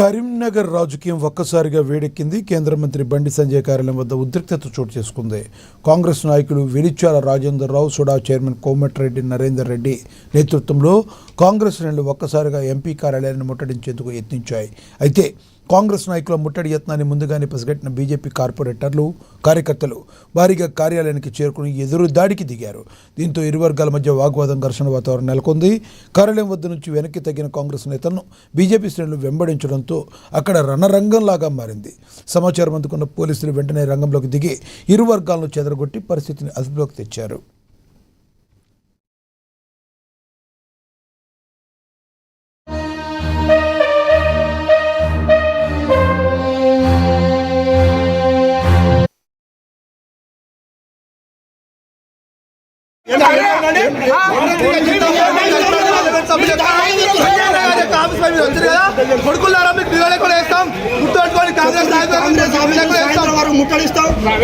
కరీంనగర్ రాజకీయం ఒక్కసారిగా వేడెక్కింది. కేంద్ర మంత్రి బండి సంజయ్ కార్యాలయం వద్ద ఉద్రిక్తత చోటు చేసుకుంది. కాంగ్రెస్ నాయకులు వెలిచాల రాజేందర్ రావు, సుడా చైర్మన్ కోమటిరెడ్డి నరేందర్ రెడ్డి నేతృత్వంలో కాంగ్రెస్ శ్రేణులు ఒక్కసారిగా ఎంపీ కార్యాలయాన్ని ముట్టడించేందుకు యత్నించాయి. అయితే కాంగ్రెస్ నాయకుల ముట్టడి యత్నాన్ని ముందుగానే పసిగట్టిన బీజేపీ కార్పొరేటర్లు, కార్యకర్తలు భారీగా కార్యాలయానికి చేరుకుని ఎదురు దాడికి దిగారు. దీంతో ఇరు వర్గాల మధ్య వాగ్వాదం, ఘర్షణ వాతావరణం నెలకొంది. కార్యాలయం వద్ద నుంచి వెనక్కి తగ్గిన కాంగ్రెస్ నేతలను బీజేపీ శ్రేణులు వెంబడించడంతో అక్కడ రణరంగంలాగా మారింది. సమాచారం అందుకున్న పోలీసులు వెంటనే రంగంలోకి దిగి ఇరు వర్గాలను చెదరగొట్టి పరిస్థితిని అదుపులోకి తెచ్చారు.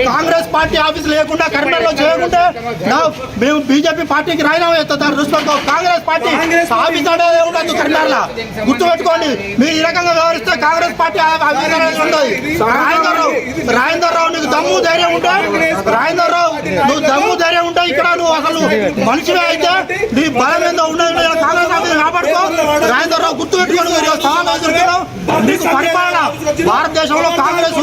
కాంగ్రెస్ పార్టీ ఆఫీస్ లేకుండా కరీంనగర్లో చేయకుంటే మేము బీజేపీ పార్టీకి రాయినామా ఎత్తారు. దృష్టితో కాంగ్రెస్ పార్టీ ఆఫీస్ అనేది ఉండదు కరీంనగర్లో. గుర్తుపెట్టుకోండి, మీరు ఈ రకంగా వ్యవహరిస్తే కాంగ్రెస్ పార్టీ ఆఫీస్ ఉండదు. రాజేందర్ రావు నీకు దమ్ము ధైర్యం ఉంటే, రాజేందర్ రావు నువ్వు దమ్ము ధైర్యం ఉంటే ఇక్కడ నువ్వు అసలు మనిషివే అయితే నీ బలం ఏందో ఉండదు. కాంగ్రెస్ ఆఫీస్ కాపాడుకో. రాజేందర్ రావు గుర్తుపెట్టుకోండి, నీకు పరిపాలన భారతదేశంలో కాంగ్రెస్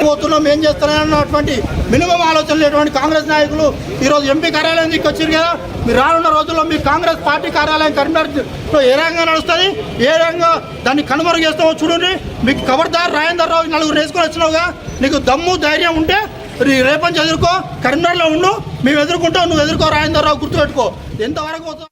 పోతున్నాం ఏం చేస్తున్నారన్నటువంటి మినిమం ఆలోచన లేటువంటి కాంగ్రెస్ నాయకులు ఈరోజు ఎంపీ కార్యాలయం వచ్చారు కదా. మీరు రానున్న రోజుల్లో మీ కాంగ్రెస్ పార్టీ కార్యాలయం కరీంనగర్లో ఏ రకంగా నడుస్తుంది, ఏ రకంగా దాన్ని కనుమరుగు చేస్తామో చూడండి. మీకు ఖబర్దార్ రాజేందర్ రావు నలుగురు వేసుకొని వచ్చినావుగా, నీకు దమ్ము ధైర్యం ఉంటే రేపంచి ఎదుర్కో, కరీంనగర్లో ఉండు, మేము ఎదుర్కొంటాం, నువ్వు ఎదుర్కో. రాజేందర్ రావు గుర్తుపెట్టుకో. ఎంతవరకు